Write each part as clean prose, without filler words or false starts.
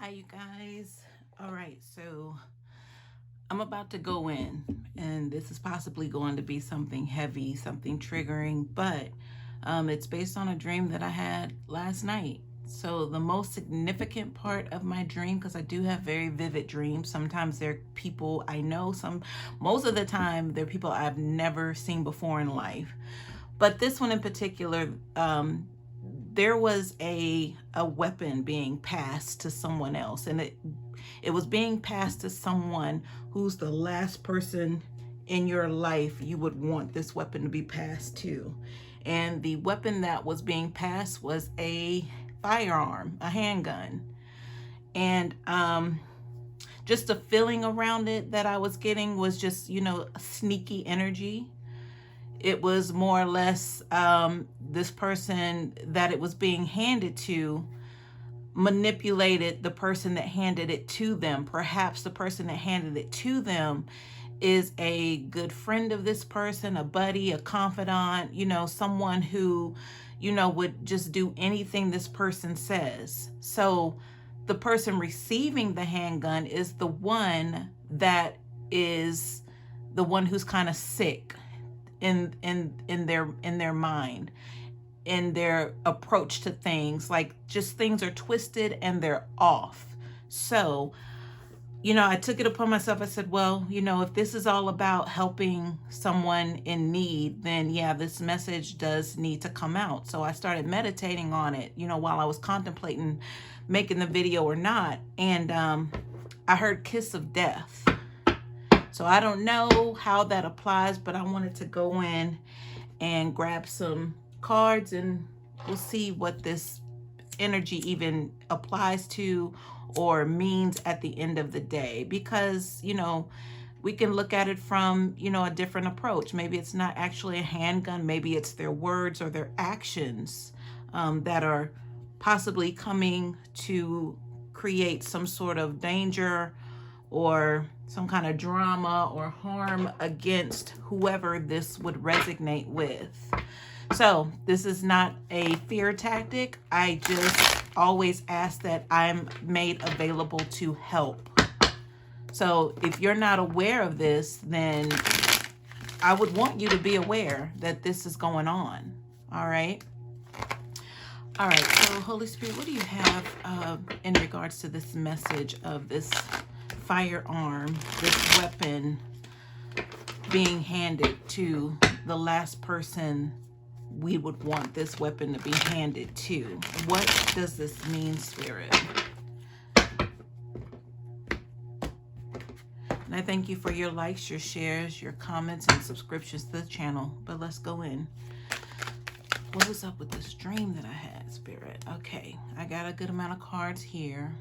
Hi, you guys. All right, so I'm about to go in, and this is possibly going to be something heavy, something triggering, but it's based on a dream that I had last night. So, the most significant part of my dream, because I do have very vivid dreams, sometimes they're people I know, most of the time, they're people I've never seen before in life. But this one in particular, there was a weapon being passed to someone else, and it was being passed to someone who's the last person in your life you would want this weapon to be passed to. And the weapon that was being passed was a firearm, a handgun. And just the feeling around it that I was getting was just, a sneaky energy. It was more or less this person that it was being handed to manipulated the person that handed it to them. Perhaps the person that handed it to them is a good friend of this person, a buddy, a confidant, someone who, would just do anything this person says. So the person receiving the handgun is the one that is the one who's kind of sick in their mind, in their approach to things. Like, just things are twisted and they're off. So, I took it upon myself. I said, well, if this is all about helping someone in need, then yeah, this message does need to come out. So I started meditating on it, while I was contemplating making the video or not. And I heard Kiss of Death. So I don't know how that applies, but I wanted to go in and grab some cards, and we'll see what this energy even applies to or means at the end of the day. Because, we can look at it from, a different approach. Maybe it's not actually a handgun. Maybe it's their words or their actions that are possibly coming to create some sort of danger or some kind of drama or harm against whoever this would resonate with. So this is not a fear tactic. I just always ask that I'm made available to help. So if you're not aware of this, then I would want you to be aware that this is going on. All right. All right. So Holy Spirit, what do you have in regards to this message of this firearm, this weapon being handed to the last person we would want this weapon to be handed to? What does this mean, Spirit? And I thank you for your likes, your shares, your comments, and subscriptions to the channel. But let's go in. What was up with this dream that I had, Spirit? Okay, I got a good amount of cards here.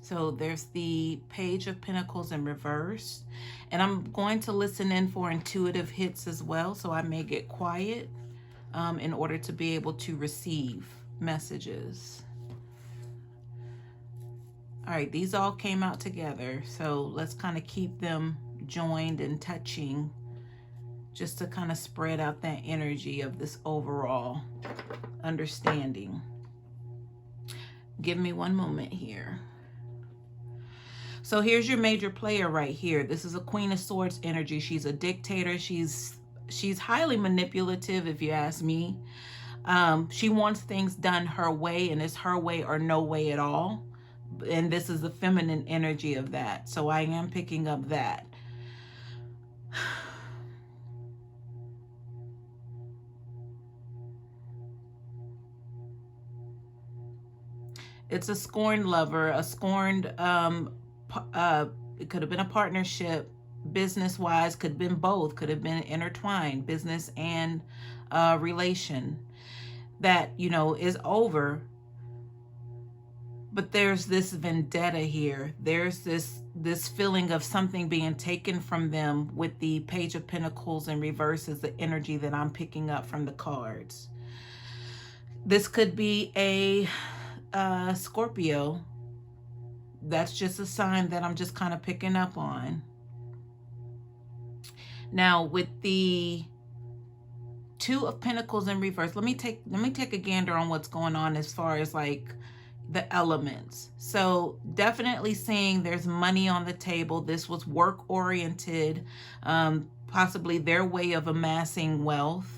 So there's the Page of Pentacles in reverse. And I'm going to listen in for intuitive hits as well. So I may get quiet in order to be able to receive messages. All right, these all came out together. So let's kind of keep them joined and touching, just to kind of spread out that energy of this overall understanding. Give me one moment here. So here's your major player right here. This is a Queen of Swords energy. She's a dictator. She's highly manipulative, if you ask me. She wants things done her way, and it's her way or no way at all. And this is the feminine energy of that. So I am picking up that. It's a scorned lover, a scorned, it could have been a partnership, business-wise, could have been both, could have been intertwined, business and relation that, is over. But there's this vendetta here. There's this feeling of something being taken from them with the Page of Pentacles in reverse is the energy that I'm picking up from the cards. This could be a Scorpio. That's just a sign that I'm just kind of picking up on. Now with the Two of Pentacles in reverse, let me take a gander on what's going on as far as like the elements. So definitely seeing there's money on the table. This was work oriented, possibly their way of amassing wealth.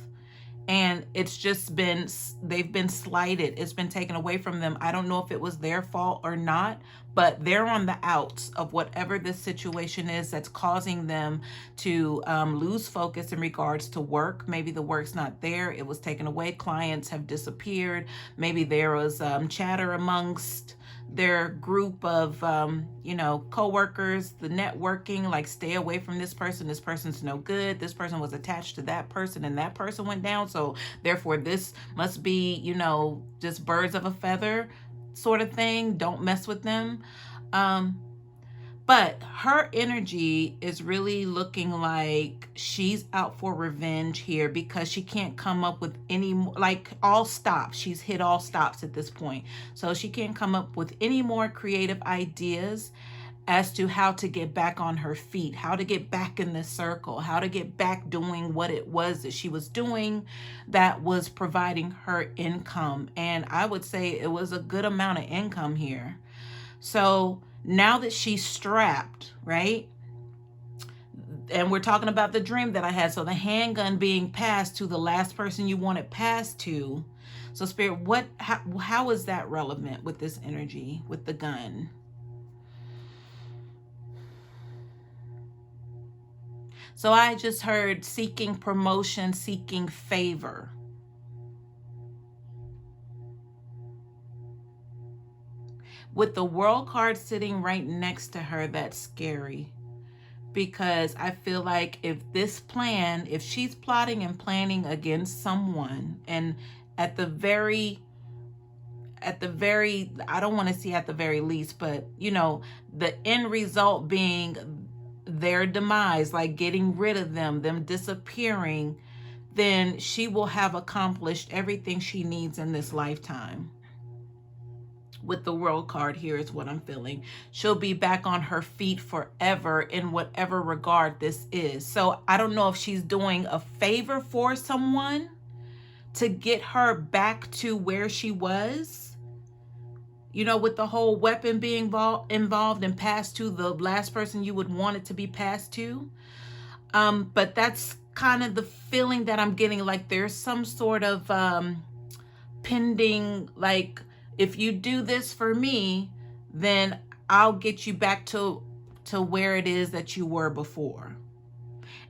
And it's just been, they've been slighted. It's been taken away from them. I don't know if it was their fault or not, but they're on the outs of whatever this situation is that's causing them to lose focus in regards to work. Maybe the work's not there. It was taken away. Clients have disappeared. Maybe there was chatter amongst their group of co-workers, the networking, like stay away from this person's no good, this person was attached to that person and that person went down, so therefore this must be just birds of a feather sort of thing, don't mess with them. But her energy is really looking like she's out for revenge here because she can't come up with any, like all stops. She's hit all stops at this point. So she can't come up with any more creative ideas as to how to get back on her feet, how to get back in this circle, how to get back doing what it was that she was doing that was providing her income. And I would say it was a good amount of income here. So now that she's strapped, right? And we're talking about the dream that I had. So the handgun being passed to the last person you want it passed to. So Spirit, how is that relevant with this energy, with the gun? So I just heard seeking promotion, seeking favor. With the World card sitting right next to her, that's scary. Because I feel like if she's plotting and planning against someone, and at the very, I don't want to see at the very least, but the end result being their demise, like getting rid of them disappearing, then she will have accomplished everything she needs in this lifetime. With the World card here is what I'm feeling. She'll be back on her feet forever in whatever regard this is. So I don't know if she's doing a favor for someone to get her back to where she was, with the whole weapon being involved and passed to the last person you would want it to be passed to. But that's kind of the feeling that I'm getting, like there's some sort of pending, like, if you do this for me, then I'll get you back to where it is that you were before.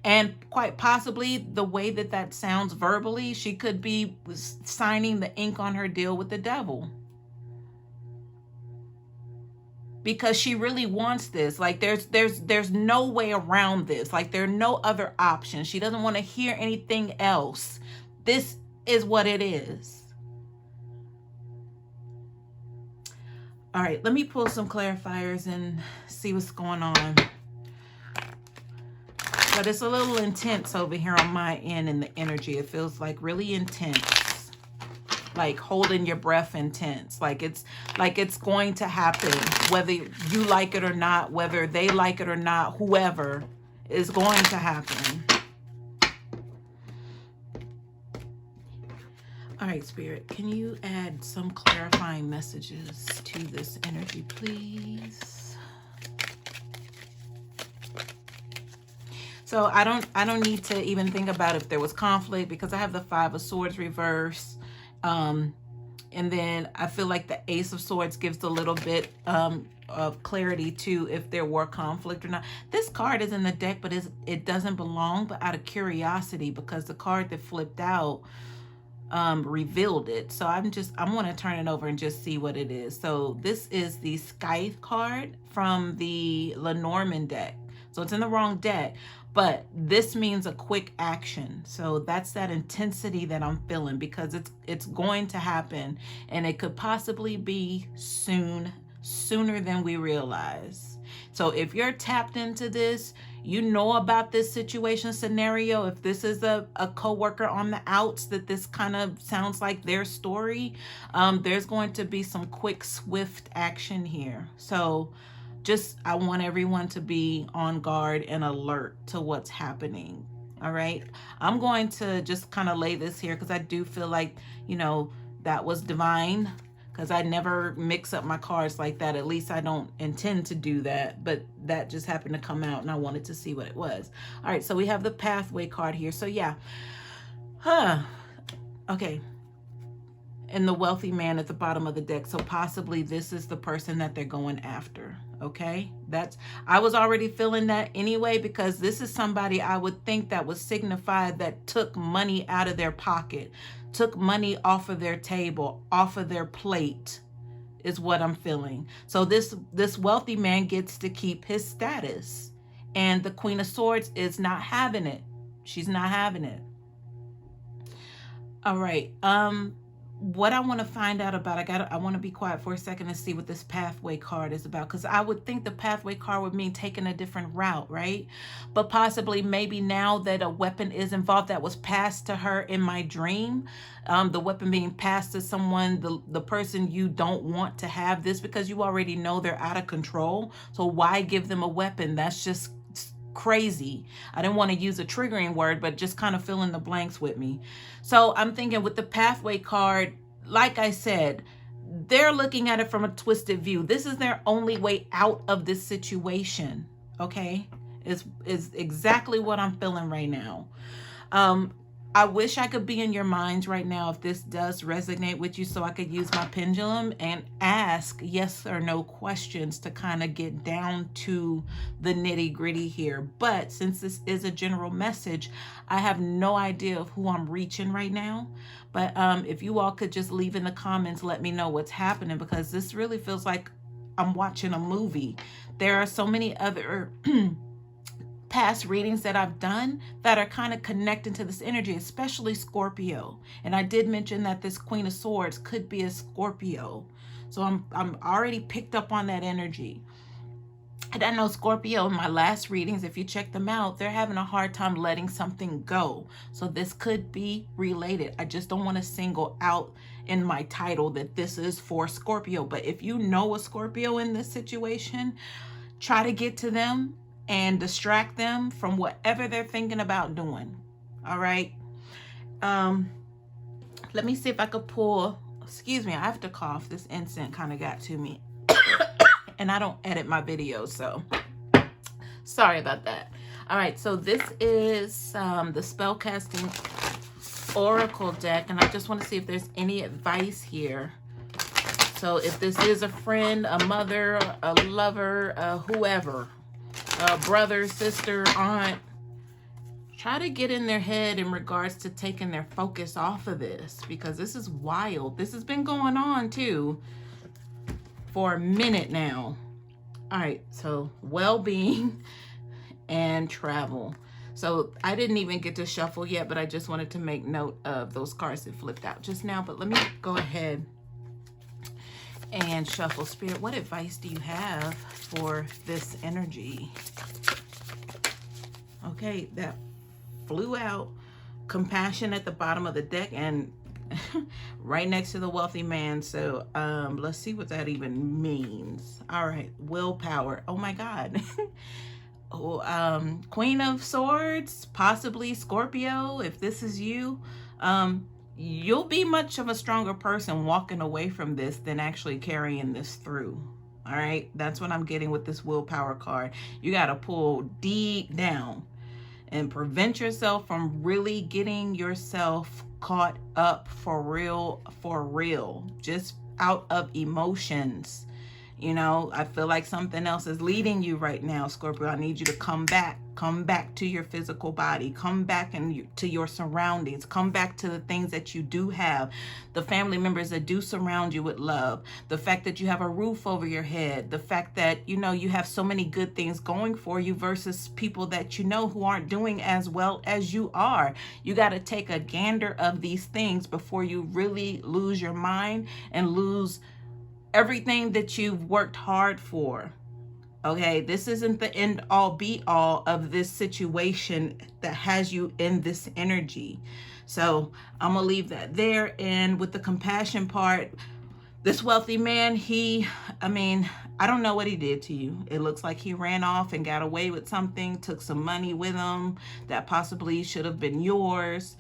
And quite possibly the way that sounds verbally, she could be signing the ink on her deal with the devil. Because she really wants this. Like there's no way around this. Like there are no other options. She doesn't want to hear anything else. This is what it is. All right, let me pull some clarifiers and see what's going on. But it's a little intense over here on my end in the energy. It feels like really intense. Like holding your breath intense. Like it's going to happen. Whether you like it or not, whether they like it or not, whoever is going to happen. All right, Spirit, can you add some clarifying messages to this energy, please? So I don't need to even think about if there was conflict because I have the 5 of Swords reverse. And then I feel like the Ace of Swords gives a little bit of clarity to if there were conflict or not. This card is in the deck, but it doesn't belong, but out of curiosity, because the card that flipped out revealed it. So I'm going to turn it over and just see what it is. So this is the Scythe card from the Lenormand deck. So it's in the wrong deck, but this means a quick action. So that's that intensity that I'm feeling, because it's going to happen, and it could possibly be sooner than we realize. So if you're tapped into this, you know about this situation scenario. If this is a coworker on the outs, that this kind of sounds like their story, there's going to be some quick, swift action here. So I want everyone to be on guard and alert to what's happening. All right. I'm going to just kind of lay this here because I do feel like, that was divine, because I never mix up my cards like that. At least I don't intend to do that, but that just happened to come out and I wanted to see what it was. All right, so we have the pathway card here. So yeah, okay. And the wealthy man at the bottom of the deck. So possibly this is the person that they're going after. Okay, I was already feeling that anyway, because this is somebody I would think that would signify that took money out of their pocket, took money off of their table, off of their plate, is what I'm feeling. So this wealthy man gets to keep his status, and the Queen of Swords is not having it. She's not having it. All right. What I want to find out about, I want to be quiet for a second and see what this pathway card is about, because I would think the pathway card would mean taking a different route, right? But possibly maybe now that a weapon is involved that was passed to her in my dream, the weapon being passed to someone, the person you don't want to have this, because you already know they're out of control. So why give them a weapon? That's just crazy. I didn't want to use a triggering word, but just kind of fill in the blanks with me. So I'm thinking with the pathway card, like I said, they're looking at it from a twisted view. This is their only way out of this situation. Okay, is exactly what I'm feeling right now. I wish I could be in your minds right now if this does resonate with you, so I could use my pendulum and ask yes or no questions to kind of get down to the nitty gritty here. But since this is a general message, I have no idea of who I'm reaching right now. But if you all could just leave in the comments, let me know what's happening, because this really feels like I'm watching a movie. There are so many other past readings that I've done that are kind of connecting to this energy, especially Scorpio. And I did mention that this Queen of Swords could be a Scorpio. So I'm already picked up on that energy. And I know Scorpio in my last readings, if you check them out, they're having a hard time letting something go. So this could be related. I just don't want to single out in my title that this is for Scorpio. But if you know a Scorpio in this situation, try to get to them and distract them from whatever they're thinking about doing. All right. Let me see if I could pull, excuse me, I have to cough. This incense kind of got to me. And I don't edit my videos, so sorry about that. All right, so this is the spellcasting oracle deck, and I just want to see if there's any advice here. So if this is a friend, a mother, a lover, whoever, brother, sister, aunt, try to get in their head in regards to taking their focus off of this, because this is wild. This has been going on too for a minute now. All right, so well-being and travel. So I didn't even get to shuffle yet, but I just wanted to make note of those cards that flipped out just now. But let me go ahead and shuffle. Spirit, what advice do you have for this energy? Okay, that flew out. Compassion at the bottom of the deck and right next to the wealthy man. So let's see what that even means. All right, willpower. Oh my God. Queen of Swords, possibly Scorpio. If this is you, you'll be much of a stronger person walking away from this than actually carrying this through. All right, that's what I'm getting with this willpower card. You got to pull deep down and prevent yourself from really getting yourself caught up for real, just out of emotions. You know, I feel like something else is leading you right now, Scorpio. I need you to come back to your physical body, come back to your surroundings, come back to the things that you do have, the family members that do surround you with love, the fact that you have a roof over your head, the fact that, you know, you have so many good things going for you versus people that you know who aren't doing as well as you are. You got to take a gander of these things before you really lose your mind and lose everything that you've worked hard for. Okay, this isn't the end all be all of this situation that has you in this energy. So I'm gonna leave that there. And with the compassion part, this wealthy man, I don't know what he did to you. It looks like he ran off and got away with something, took some money with him that possibly should have been yours.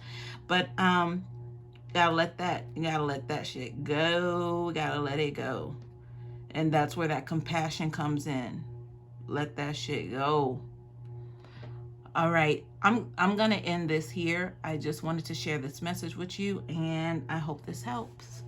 But You gotta let that shit go. You gotta let it go. And that's where that compassion comes in. Let that shit go. All right. I'm gonna end this here. I just wanted to share this message with you, and I hope this helps.